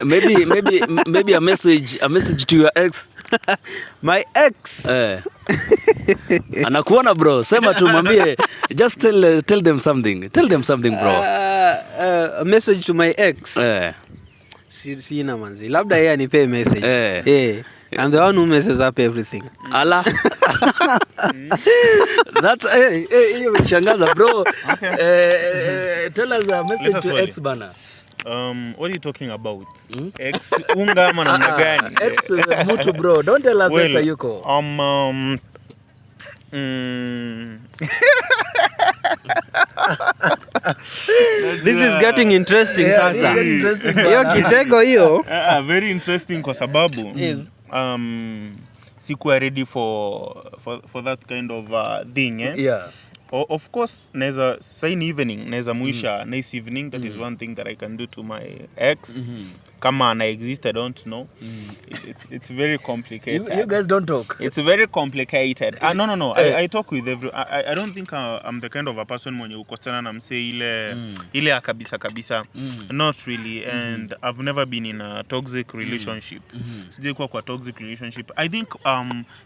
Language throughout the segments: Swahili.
maybe a message to your ex. My ex. Anakuona bro, sema tu mwambie, just tell them something. Tell them something bro. A message to my ex. Sina manzi. Labda yeye anipe message. I'm the one who messes up everything. Ala. That's hiyo mshangaza bro. Okay. Tell us a message to ex bana. What are you talking about? Ex unga ama namna gani? Ex mtu bro. Don't tell us ex yuko. This is getting interesting sasa. Hiyo kicheko hiyo. Very interesting kwa sababu sikuwa ready for that kind of thing, Yeah. Of course, naweza sign evening, naweza muisha nice evening. That is one thing that I can do to my ex. Kama ana exist, I don't know. It's very complicated. You guys don't talk. It's very complicated. No. I talk with every. I don't think I'm the kind of a person mwenye ukosana na mse ile kabisa. Not really. And I've never been in a toxic relationship. Sijakuwa kwa toxic relationship. I think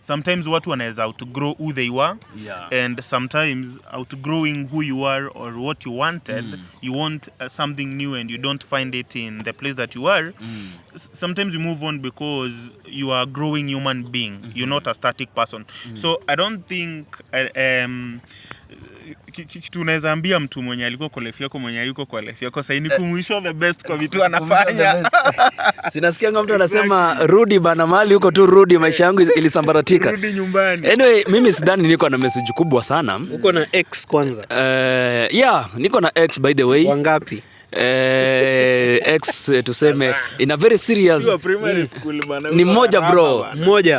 sometimes watu wanaweza outgrow who they were. Yeah. And sometimes outgrowing who you are or what you wanted, you want something new and you don't find it in the place that you are. Sometimes you move on because you are a growing human being. You're not a static person. So I don't think tunaweza ambia mtu mwenye alikuwa kwa life yako mwenye yuko kwa life yako sasa ni kumwisho the best kwa vitu anafanya. Sinasikia mtu anasema rudi bana mahali huko tu rudi, maisha yangu ilisambaratika. Rudi nyumbani. Anyway, mimi sidhani niko na message kubwa sana. Uko na ex kwanza? Yeah, niko na ex by the way. Wangapi? Ex tuseme in a very serious ni mmoja bro.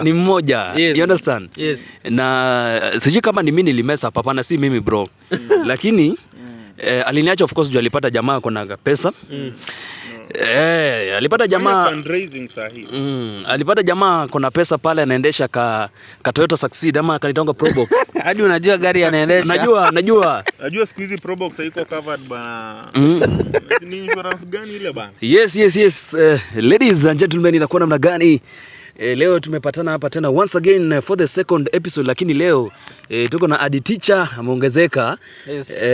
Ni mmoja. Yes. You understand? Yes. Na sijui kama ni mimi nilimesa papana, si mimi bro. Lakini aliniacha of course juu alipata jamaa kuna pesa. Alipata jamaa fundraising sahihi. Alipata jamaa kuna pesa pale, anaendesha ka Toyota Succeed ama kanitonga Probox. Hadi unajua gari anaendesha. Najua siku hizi Probox haiko covered bana. Ni insurance gani ile bana? Yes. Ladies and gentlemen, inakuwa namna gani? Leo tumepatana hapa tena once again for the second episode, lakini leo tuko na Adi Teacher ameongezeka. Yes.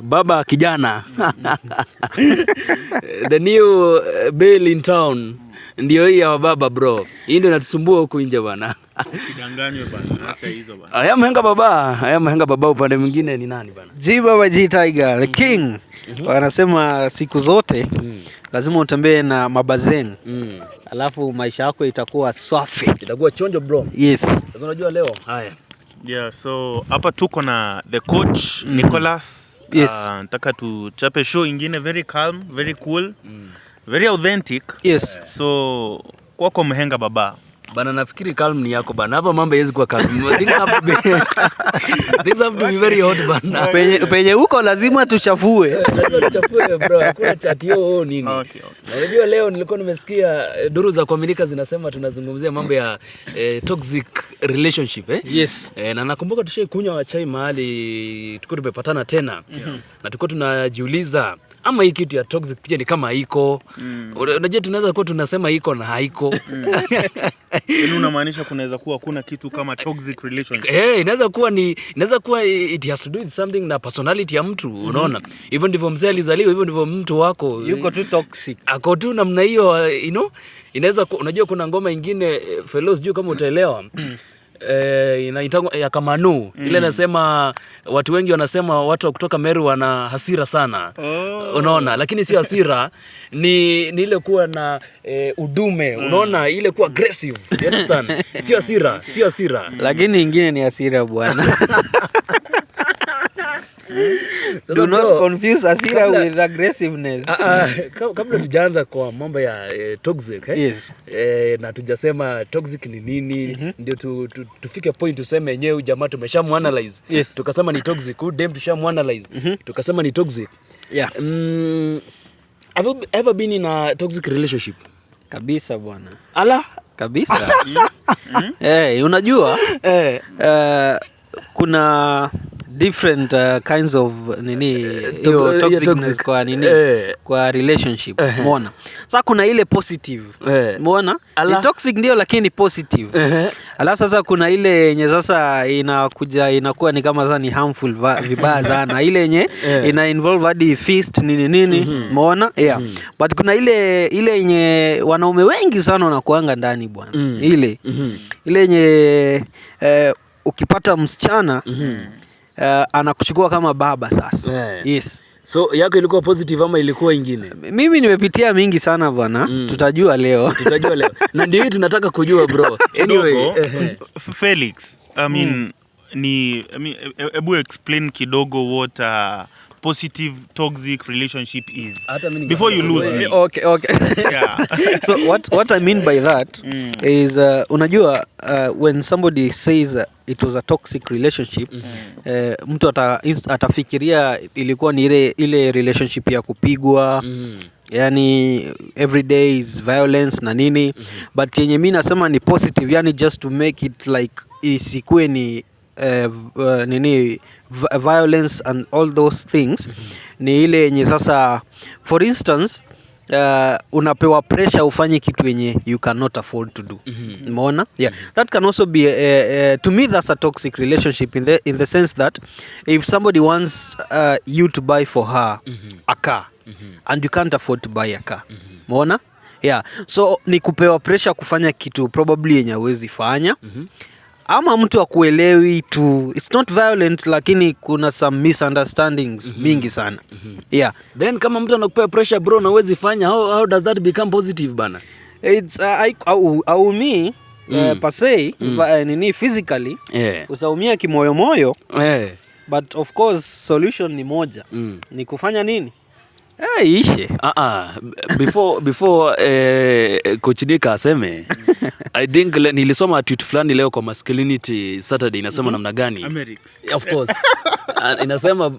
Baba kijana. The new bail in town. Ndio hii ya baba bro. Hii ndio inatusumbua huko nje bana. Usidanganywe bana. Acha hizo bana. Haya mhenga baba upande mwingine ni nani bana? G Baba G Tiger, the king. Wanasema siku zote lazima utembee na mabazeng. Alafu maisha yako itakuwa safi. Itakuwa chonjo bro. Yes. Sasa unajua leo. Haya. Yeah, so hapa tuko na the coach Nicholas. Yes. Nataka tuchape show ingine very calm, very cool. Very authentic. Yes. So kwako mhenga baba. Bana nafikiri calm ni yako bana. Hapa mambo yezi kuwa calm. Things have to be very hot bana. Penye huko lazima tuchafue. Lazima tuchafue bro. Hakuna chat yo nini. Okay. Unajua leo nilikuwa nimesikia duru za kuaminika zinasema tunazungumzia mambo ya toxic relationship Yes. Na nakumbuka tushaikunywa chai mahali tulikuwa tumepatana tena. Na tulikuwa tunajiuliza ama hii kitu ya toxic pia ni kama haiko. Unajua tunaweza kuwa tunasema iko na haiko. Unamaanisha kunaweza kuwa kuna kitu kama toxic relationship. Inaweza kuwa it has to do with something na personality ya mtu, unaona? Hivyo ndivyo mzee alizaliwa, hivyo ndivyo mtu wako. Yuko tu toxic. Ako tu namna hiyo, inaweza unajua kuna ngoma nyingine fellows juu kama utaelewa. Inaitwa ya Kamanu. Ile nasema watu wengi wanasema watu kutoka Meru wana hasira sana. Unaona, lakini si hasira ni ile kuwa na udume, unaona, ile kuwa aggressive. You understand? Si hasira. Lakini nyingine ni hasira bwana. Do not confuse hasira with aggressiveness. Kabla tujaanza kwa mambo ya toxic, Yes. Na tujasema toxic ni nini, ndio tufike point tuseme yenyewe jamaa tumeshamuanalyze. Yes. Tukasema ni toxic, dem tushamuanalyze. Tukasema ni toxic. Yeah. Have you ever been in a toxic relationship? Kabisa bwana. Ala, kabisa. Unajua kuna different kinds of hiyo toxicness kwa kwa relationship. Umeona? Sasa kuna ile positive. Umeona? Ni toxic ndio lakini positive. Alafu sasa kuna ile yenye sasa inakuwa ni kama sasa ni harmful vibaya sana. Ile yenye ina involve hadi fist nini. Umeona? Yeah. But kuna ile yenye wanaume wengi sana wanakuanga ndani bwana. Ile yenye ukipata msichana anakuchukua kama baba sasa. Yes. So yako ilikuwa positive ama ilikuwa ingine? Mimi nimepitia mingi sana bwana. Tutajua leo. Na ndio hii tunataka kujua bro. Anyway, Felix, ebu explain kidogo what positive toxic relationship is before you lose me. Okay. Yeah. So what I mean by that is unajua when somebody says it was a toxic relationship, mtu atafikiria ilikuwa ni ile relationship ya kupigwa, yani every day is violence na nini, but yenye mimi nasema ni positive, yani just to make it like isikue ni violence and all those things. Ni ile yenye sasa for instance unapewa pressure ufanye kitu yenye you cannot afford to do. Umeona? Yeah. That can also be to me that's a toxic relationship in the sense that if somebody wants you to buy for her a car and you can't afford to buy a car. Umeona? Yeah. So ni kupewa pressure kufanya kitu probably yenye huwezi fanya. Ama mtu akuelewi tu, it's not violent lakini kuna some misunderstandings mingi sana. Yeah. Then kama mtu anakupea pressure bro na huwezi fanya, how does that become positive bana? It's me per se nini physically usaumia kimoyo but of course solution ni moja. Ni kufanya nini? Ishe. Before Coach Dika aseme I think nilisoma tweet fulani leo kwa Masculinity Saturday inasema namna gani? Of course. Inasema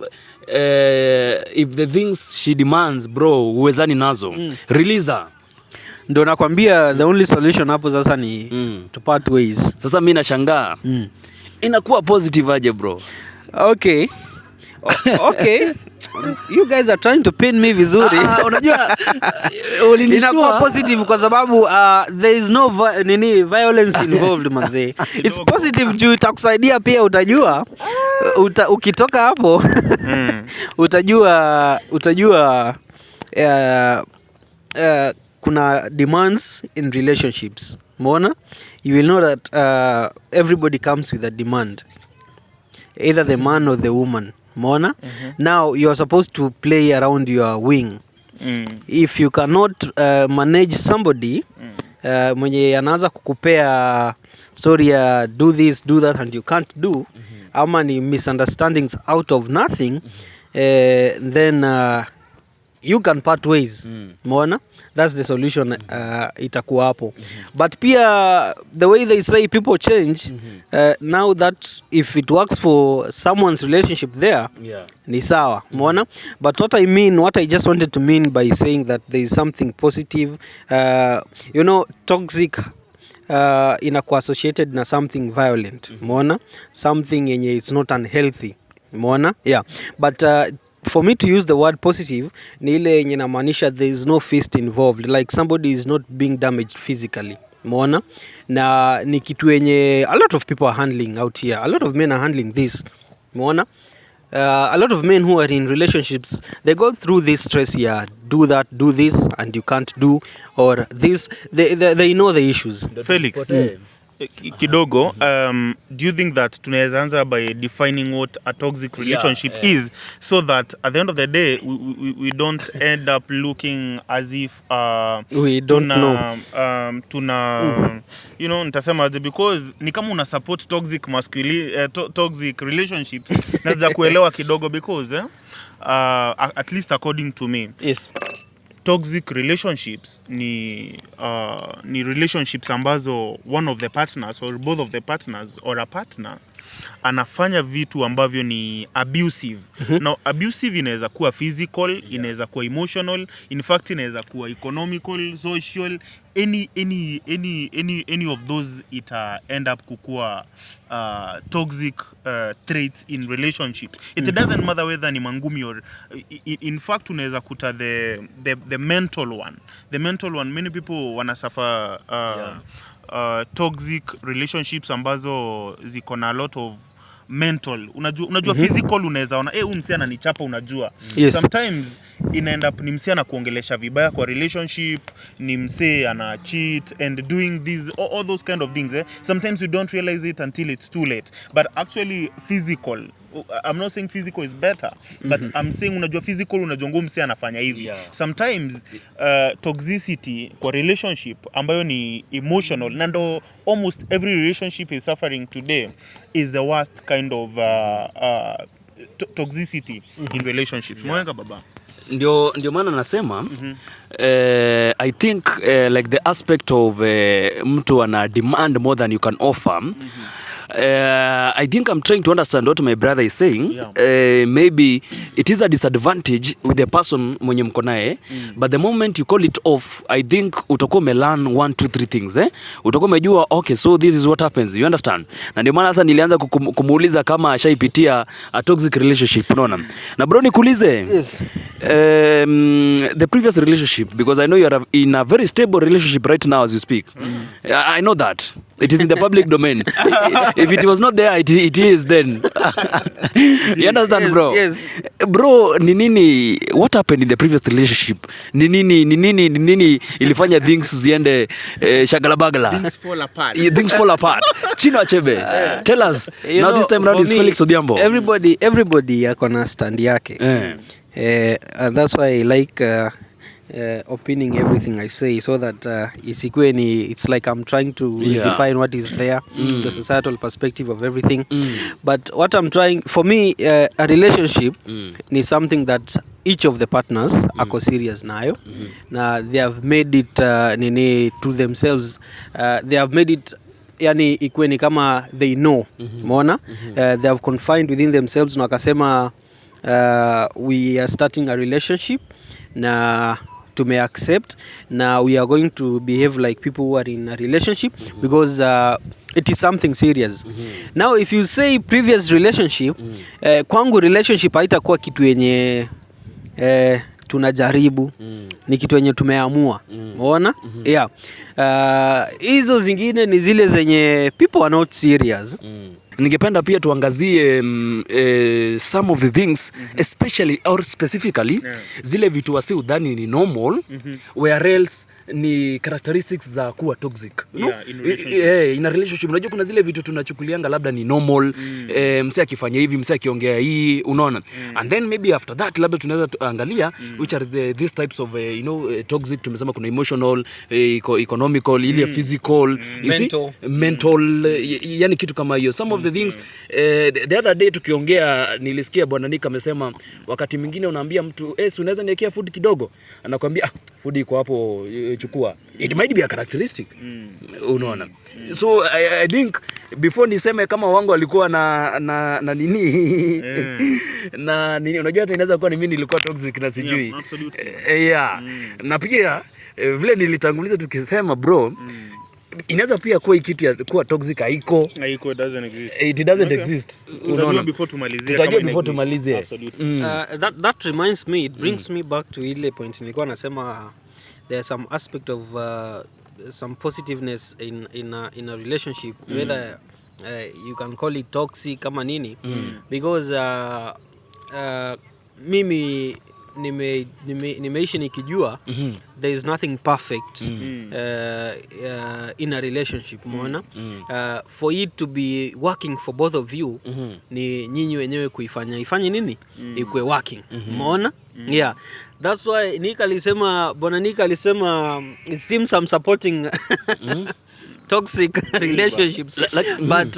if the things she demands bro uwezani nazo release her. Ndio nakwambia the only solution hapo sasa ni to part ways. Sasa mimi nashangaa inakuwa positive aje bro? Okay. You guys are trying to pin me vizuri. Unajua inakuwa positive kwa sababu there is no violence involved manze. It's positive juu itakusaidia pia, utajua ukitoka hapo utajua kuna demands in relationships. Umeona? You will know that everybody comes with a demand, either the man or the woman. Umeona? Now you are supposed to play around your wing. If you cannot manage somebody mwenye anaanza kukupea story ya do this do that and you can't do, ama ni misunderstandings out of nothing, then you can part ways. Umeona? That's the solution itakuwa hapo. But pia the way they say people change, now that if it works for someone's relationship there, ni sawa. Umeona? But what I just wanted to mean by saying that there is something positive, toxic inakuwa associated na something violent. Umeona? Something yenye it's not unhealthy. Umeona? Yeah. But for me to use the word positive ni ile yenye namaanisha there is no fist involved, like somebody is not being damaged physically. Umeona? Na ni kitu yenye a lot of people are handling out here, a lot of men are handling this. Umeona? A lot of men who are in relationships, they go through this stress here, do that, do this and you can't do, or this, they know the issues. Felix, kidogo, do you think that tunaweza anza by defining what a toxic relationship is, so that at the end of the day we don't end up looking as if we don't know nitasema because ni kama una support toxic toxic relationships naweza kuelewa kidogo because at least according to me, yes, toxic relationships ni relationships ambazo one of the partners or both of the partners or a partner anafanya vitu ambavyo ni abusive. Now abusive inaweza kuwa physical, inaweza kuwa emotional, in fact inaweza kuwa economical, social, any of those ita end up kukua toxic traits in relationships. It doesn't matter whether ni mangumi or in fact unaweza kuta the mental one. The mental one, many people wanasuffer toxic relationships ambazo ziko na a lot of mental. Unajua physical unaweza ona huyu msee ananichapa, unajua. Yes. Sometimes inaenda ni msee anakuongelesha vibaya kwa relationship, ni msee ana cheat and doing these all those kind of things. Sometimes you don't realize it until it's too late. But actually physical, I'm not saying physical is better, but I'm saying unajua physical, unajua ngumu msee anafanya hivi. Sometimes toxicity kwa relationship ambayo ni emotional, na ndo almost every relationship is suffering today, is the worst kind of toxicity in relationships. Mwenga baba. Ndio maana nasema I think like the aspect of mtu ana demand more than you can offer. I think I'm trying to understand what my brother is saying. Maybe it is a disadvantage with the person mwenye mko naye, but the moment you call it off, I think utakuwa umelearn 1, 2, 3 things. Utakuwa umejua okay, so this is what happens, you understand. Na ndio maana sasa nilianza kumuuliza kama ashaipitia a toxic relationship, unaona. Na bro nikuulize, Yes. The previous relationship, because I know you are in a very stable relationship right now as you speak. I know that it is in the public domain. If it was not there, it is then. You understand, Yes, bro? yes. Bro, ni nini, what happened in the previous relationship? Ni nini ilifanya things ziende shagalabagala? Things fall apart. Things fall apart. Chino Achebe, tell us. You Now know, this time round for is me, Felix Odhiambo. Everybody yako na stand yake. And that's why I like opening everything I say, so that isikue ni, it's like I'm trying to define what is there, the societal perspective of everything. But what I'm trying, for me, a relationship ni something that each of the partners ako serious nayo. Na they have made it nini to themselves, they have made it yani ikue ni kama they know. Umeona? They have confined within themselves na wakasema we are starting a relationship na tume accept na we are going to behave like people who are in a relationship because it is something serious. Now if you say previous relationship, kwangu relationship haitakuwa kitu yenye tunajaribu, ni kitu yenye tumeamua. Umeona? Yeah. Hizo zingine ni zile zenye people are not serious. Ningependa pia tuangazie some of the things especially or specifically zile vitu wasi udhani ni normal where else ni characteristics za kuwa toxic, no? In a relationship. Unajua kuna zile vitu tunachukulianga labda ni normal, msee akifanya hivi, msee akiongea hii, unaona. And then maybe after that labda tunaweza angalia which are these types of toxic. Tumesema kuna emotional, economical, ile physical, you mental. See? Mental, yani kitu kama hiyo. Some of the things the other day tukiongea nilisikia bwana Nick amesema wakati mwingine unaambia mtu si unaweza niwekea food kidogo, anakuambia food iko hapo, chukua. It might be a characteristic. Unaona. So I think before niseme kama wangu alikuwa na nini na nini, unajua hata inaweza kuwa ni mimi nilikuwa toxic na sijui. Na pia vile nilitanguliza tukisema bro, inaweza pia kuwa kitu ya kuwa toxic haiko. Doesn't exist. It doesn't exist. Unaona before tumalizie. Absolutely. That reminds me, it brings me back to ile point nilikuwa nasema there's some aspect of some positiveness in a relationship, whether you can call it toxic kama nini, because mimi nimeishi nikijua there is nothing perfect in a relationship. Umeona? For it to be working for both of you, ni nyinyi wenyewe ifanye nini? Ikue working. Umeona? Yeah. That's why Nika alisema, Bwana Nika alisema it seems I'm supporting toxic relationships but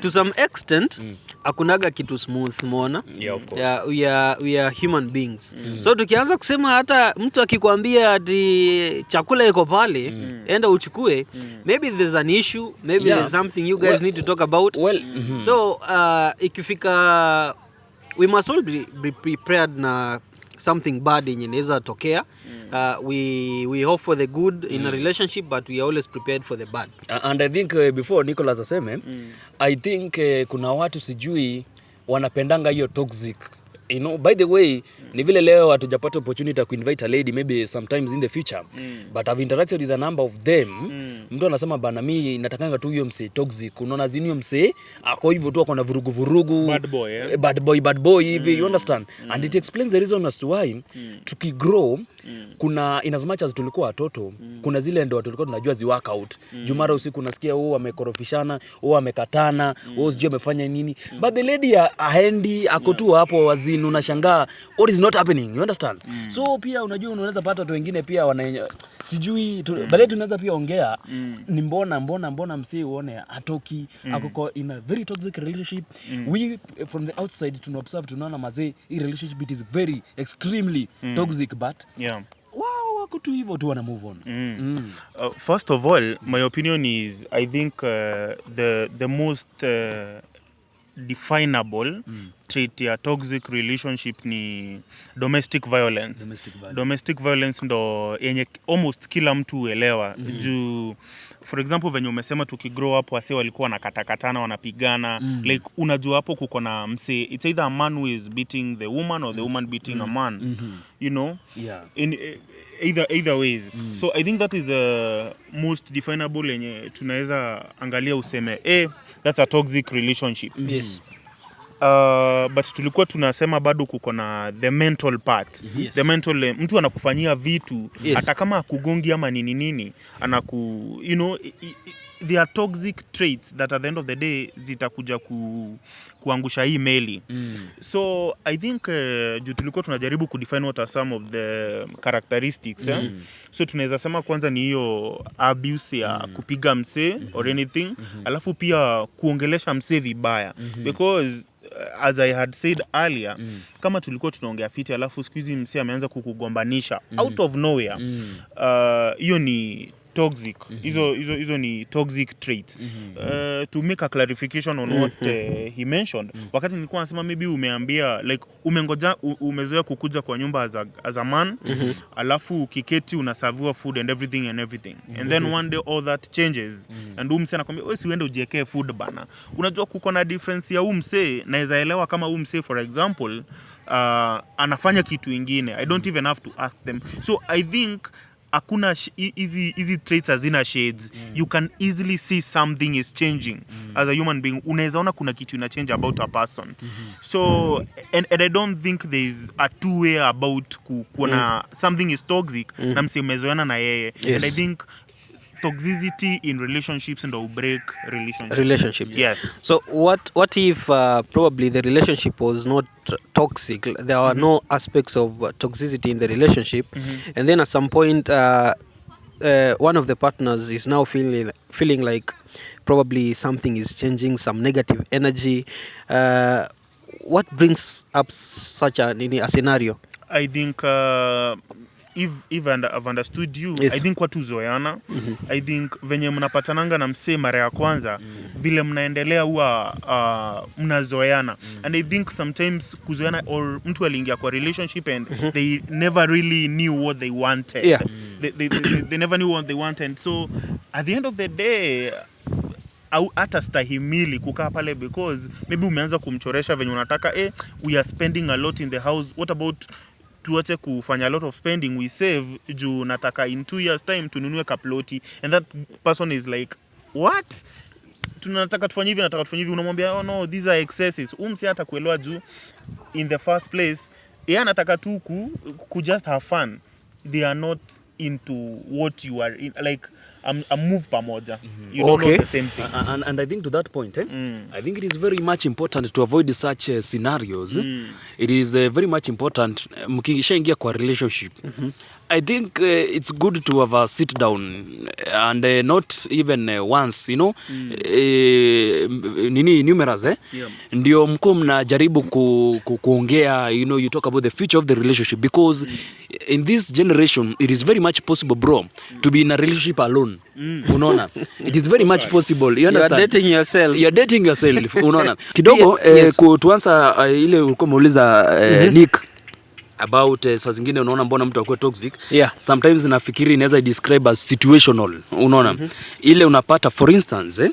to some extent akunaga kitu smooth mona. Yeah, of course. Yeah, we are human beings. So tukianza kusema hata mtu akikwambia ati chakula iko pale enda uchukue, maybe there's an issue, maybe there's something you guys need to talk about. So ikifika we must all be prepared na something bad yenye inaweza tokea. We hope for the good in a relationship, but we are always prepared for the bad. And I think before Nicholas aseme, I think kuna watu sijui wanapendanga hiyo toxic. You know, by the way, ni vile leo hatujapata opportunity to invite a lady maybe sometimes in the future. But I've interacted with a number of them. Mtu anasema bana mimi natakanga tu hiyo mse toxic. Unaona zinio mse ako hivyo tu ako na vurugu. Bad boy hivi, you understand? And it explains the reason as to why tukigrow kuna in as much as tulikuwa watoto kuna zile ndio tulikuwa tunajua zi work out. Jumara usiku unasikia wamekorofishana, wamekatana, sijui amefanya nini. But the lady aendi ako tu hapo wazini, unashangaa what is not happening, you understand? So pia unajua unaweza pata watu wengine pia wana sijui baadaye tunaweza pia ongea ni mbona msee uone atoki akoko in a very toxic relationship. We from the outside to observe tunaona mazee hii relationship it is very extremely toxic, but wow wako tu hivyo tu wana move on. First of all, my opinion is I think the most definable trait ya toxic relationship ni domestic violence. Domestic violence ndo yenye almost kila mtu uelewa. Juu for example venye umesema tukigrow up wase walikuwa wanakatakatana wanapigana, like unajua hapo kuko na mse, it's either a man who is beating the woman or the woman beating a man. You know, in either ways. So I think that is the most definable yenye tunaweza angalia useme that's a toxic relationship. Yes. But tulikuwa tunasema bado kuko na the mental part. The mental, mtu anakufanyia vitu hata kama akugongi ama nini anaku, you know, they are toxic traits that at the end of the day zitakuja kuangusha hii meli. So I think juu tulikuwa tunajaribu kudefine what are some of the characteristics. So tunaweza sema kwanza ni hiyo abuse ya kupiga mse or anything, alafu pia kuongelesha mse vibaya, because as I had said earlier, kama tulikuwa tunaongea fiti alafu siku hizi mse ameanza kukugombanisha out of nowhere, hiyo ni toxic. Hizo ni toxic traits. To make a clarification on what he mentioned, wakati nilikuwa nasema maybe umeambia like umezoea kukuja kwa nyumba as a man, alafu kiketi unaserviwa food and everything and then one day all that changes and umse anakwambia wewe si uende ujiekee food bana. Unajua kuko na difference ya umse, naweza elewa kama umse for example anafanya kitu kingine, I don't even have to ask them. So I think hakuna easy traits hazina shades. You can easily see something is changing as a human being. Unaweza ona kuna kitu ina change about a person. So and I don't think there is a two way about kuna something is toxic na msemezoana na yeye. And I think toxicity in relationships and break relationships. Yes. So what if probably the relationship was not toxic? There are no aspects of toxicity in the relationship, and then at some point one of the partners is now feeling like probably something is changing, some negative energy. What brings up such a scenario? I think if I've understood you, yes. I think watu zoeana. I think venye mnapatananga na mse mara ya kwanza vile mnaendelea huwa mnazoeana. And I think sometimes kuzoeana or mtu aliingia kwa relationship and they never really knew what they wanted. They never knew what they wanted. So at the end of the day au hata stahimili kukaa pale because maybe umeanza kumchoresha venye unataka we are spending a lot in the house, what about tuache kufanya a lot of spending, we save juu nataka in 2 years time tununue kaploti, and that person is like what, tunataka tufanye hivi unamwambia oh no these are excesses. Umsi hata kuelewa juu in the first place yeye anataka tu ku just have fun, they are not into what you are in, like move pamoja. You don't know the same thing. And I think to that point, I think it is very much important to avoid such scenarios. It is very much important mkishaingia kwa relationship. I think it's good to have a sit down and not even once, you know, numerous, ndio mko mnajaribu kuongea, you know, you talk about the future of the relationship, because in this generation it is very much possible, bro, to be in a relationship alone. Unaona, it is very much possible, you understand? You're dating yourself. You're dating yourself. Unaona kidogo tuanza ile ulikuwa umeuliza Nick about saa zingine unaona mbona mtu akue toxic. Sometimes nafikiri inaweza describe as situational. Unaona ile unapata, for instance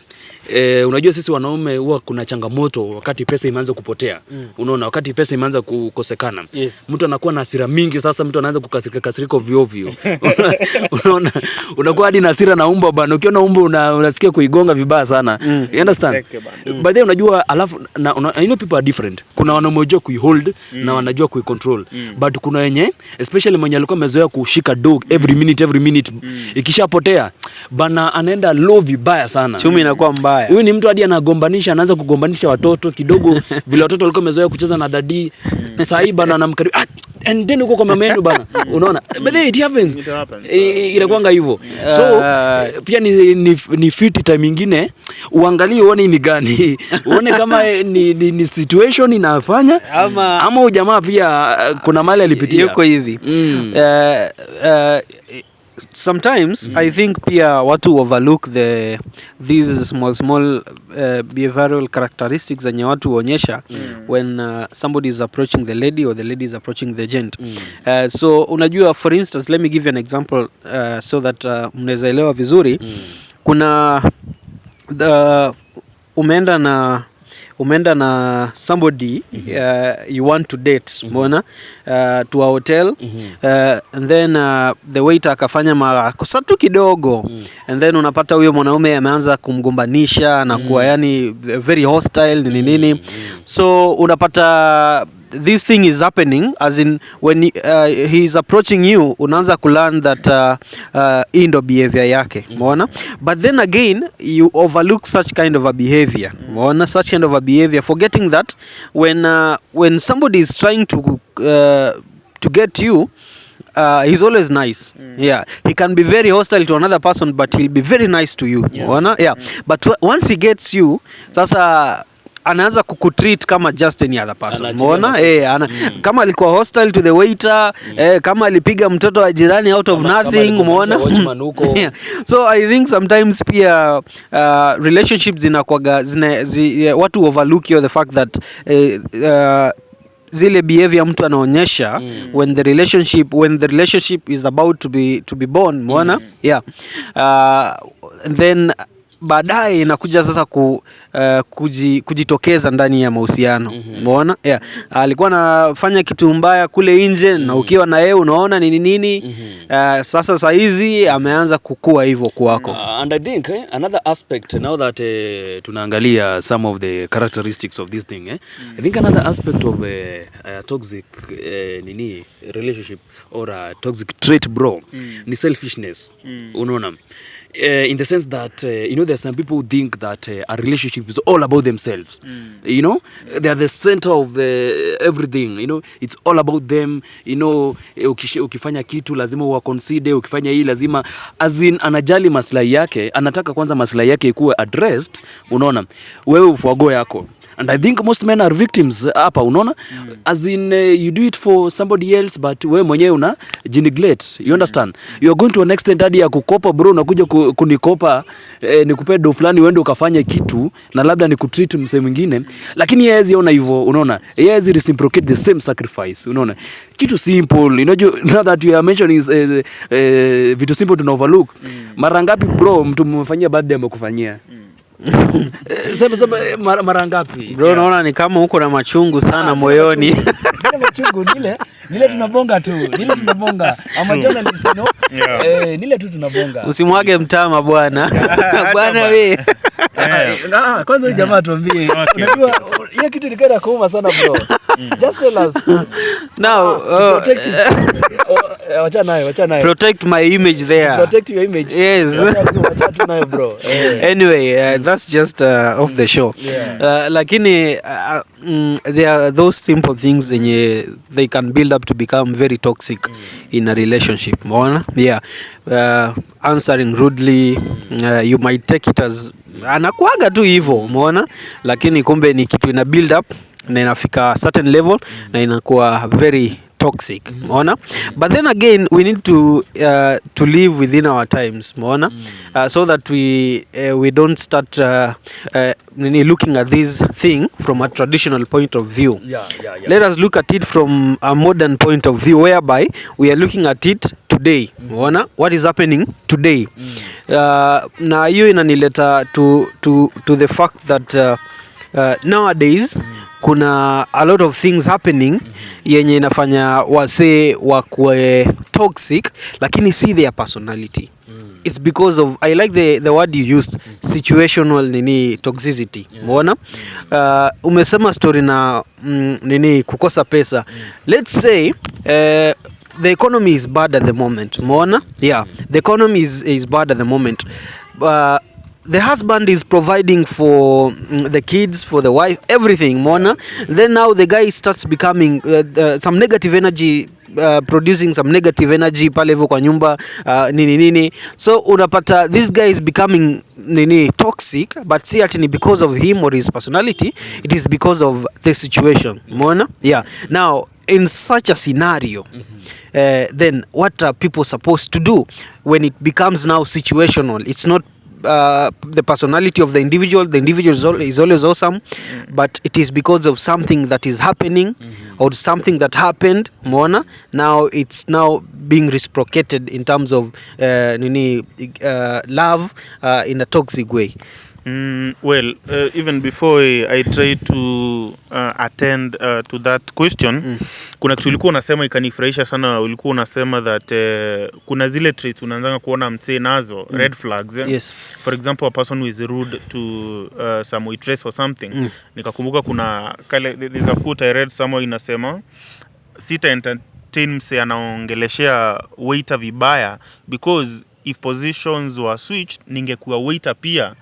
unajua sisi wanaume huwa kuna changamoto wakati pesa imeanza kupotea. Unaona, wakati pesa imeanza kukosekana, mtu anakuwa na hasira mingi. Sasa mtu anaanza kukasirika ovyo ovyo. Unaona, unakuwa hadi na hasira na umbo bana. Ukiona umbo unasikia kuigonga vibaya sana. You understand? But then unajua, alafu you know, people are different. Kuna wanaojua kuihold na wanajua kuicontrol. But kuna wenye, especially mwenye alikuwa amezoea kushika dog every minute, ikishapotea bana anaenda low vibaya sana. Chumi inakuwa mbaya. Huyu ni mtu hadi anaanza kugombanisha watoto kidogo vile watoto walikuwa wamezoea kucheza na dadi. Sasa bana anamkaribu and then uko kwa mama yenu bana. Unaona? But it happens. Inakuanga hivyo. So pia ni fit time nyingine uangalie uone ni gani. Uone kama ni situation inafanya ama ujamaa pia kuna mali alipitia. Yuko hivi. Sometimes I think pia watu overlook these small behavioral characteristics zenye watu huonyesha when somebody is approaching the lady or the lady is approaching the gent. So unajua, for instance, let me give you an example so that mnaweza elewa vizuri. Kuna umeenda na somebody you want to date, mbona to a hotel, and then the waiter akafanya makosa tu kidogo, and then unapata huyo mwanaume ameanza kumgombanisha na kuwa yani very hostile nini. So unapata this thing is happening as in when he is approaching you, unaanza kulearn that ndo behavior yake, umeona. But then again you overlook such kind of a behavior, umeona, such kind of a behavior, forgetting that when somebody is trying to get you, he's always nice. He can be very hostile to another person, but he'll be very nice to you, umeona. But once he gets you, sasa anaanza kukutreat kama just any other person. Umeona? Kama alikuwa hostile to the waiter, kama alipiga mtoto wa jirani out of nothing, umeona? So I think sometimes pia relationships zinakuwa watu overlook the fact that zile behavior mtu anaonyesha when the relationship is about to be born, umeona? And then baadaye inakuja sasa kujitokeza ndani ya mahusiano, umeona. Alikuwa anafanya kitu mbaya kule nje na ukiwa na yeye unaona nini. Sasa saizi ameanza kukua hivyo kwako. And I think another aspect now that tunaangalia some of the characteristics of this thing, I think another aspect of a toxic relationship or a toxic trait, bro, ni selfishness. Unaona? In the sense that you know, there's some people who think that a relationship is all about themselves. You know, they are the center of everything. You know, it's all about them. You know, ukifanya kitu lazima uwa consider, ukifanya hii lazima, as in anajali maslahi yake, anataka kwanza maslahi yake ikuwe addressed. Unaona, wewe ufuago yako. And I think most men are victims hapa, unaona? As in you do it for somebody else, but wewe mwenyewe una neglect. You understand? You are going to an extent hadi ya kukopa, bro, unakuja kunikopa nikupe do fulani uende ukafanya kitu na labda nikutreat msee mwingine, lakini yeye haziona hivyo, unaona? Yeye hazi reciprocate the same sacrifice, unaona? Kitu simple, you know, now that you are mentioning vitu simple tuna overlook. Mara ngapi, bro, mtu mmefanyia birthday amekufanyia? Sema mara ngapi? Bro, naona ni kama uko na machungu sana moyoni. Sema machungu nile. Nile tunabonga tu. Nile tunabonga. Ama journalist no? Nile tu tunabonga. Usimwage mtama bwana. Bwana we. Kwanza huyu jamaa tuambie. Unajua hiyo kitu nikaenda kuuma sana bro. Just tell us. Now, protect it. Wacha nayo. Protect my image there. Protect your image. Yes. Wacha tu nayo bro. Anyway, that's just off the show. Yeah. Lakini there are those simple things zenye they can build up to become very toxic in a relationship. Umeona? Yeah. Answering rudely, you might take it as anakuaga tu hivyo, umeona? Lakini kumbe ni kitu ina build up na inafika certain level na inakuwa very toxic, umeona? But then again we need to live within our times, umeona? So that we don't start looking at this thing from a traditional point of view. Let us look at it from a modern point of view, whereby we are looking at it today, umeona? What is happening today? Na hiyo inanileta to the fact that nowadays kuna a lot of things happening yenye inafanya wasee wakue toxic, lakini see their personality. It's because of, I like the word you used, situational toxicity. Umeona? Umesema story na kukosa pesa. Let's say the economy is bad at the moment. Umeona? Yeah, the economy is bad at the moment. The husband is providing for the kids, for the wife, everything, umeona? Then now the guy starts becoming some negative energy, producing some negative energy pale hivyo kwa nyumba, nini. So unapata this guy is becoming toxic, but see ati ni because of him or his personality, it is because of the situation, umeona? Yeah. Now in such a scenario, then what are people supposed to do when it becomes now situational? It's not the personality of the individual is always awesome, but it is because of something that is happening or something that happened, umeona? Now it's now being reciprocated in terms of love in a toxic way. Well, even before I try to attend to that question, kuna kitu ulikuwa unasema ikanifurahisha sana. Ulikuwa unasema that kuna zile traits unaanza kuona msee nazo, red flags. Yes. For example, a person who is rude to some waitress or something. Nikakumbuka kuna there's a quote I read somewhere inasema, sita entertain msee anaongeleshea waiter vibaya, because if positions were switched ningekuwa waiter pia.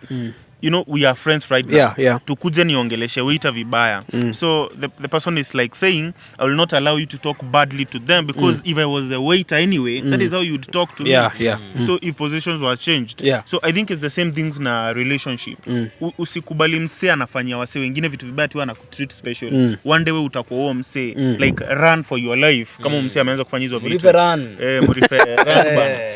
You know, we are friends right now. Yeah. Tukuje niongeleshe waiter vibaya. So the person is like saying, I will not allow you to talk badly to them, because if I was the waiter anyway, that is how you'd talk to me. Yeah. So if positions were changed. Yeah. So I think it's the same things na relationship. Usikubali msee anafanyia wase wengine vitu vibaya tu anakutreat special. One day we utakuwa huo msee. Like run for your life. Kama msee ameanza kufanya hizo vitu. Murife run. Murife run bana.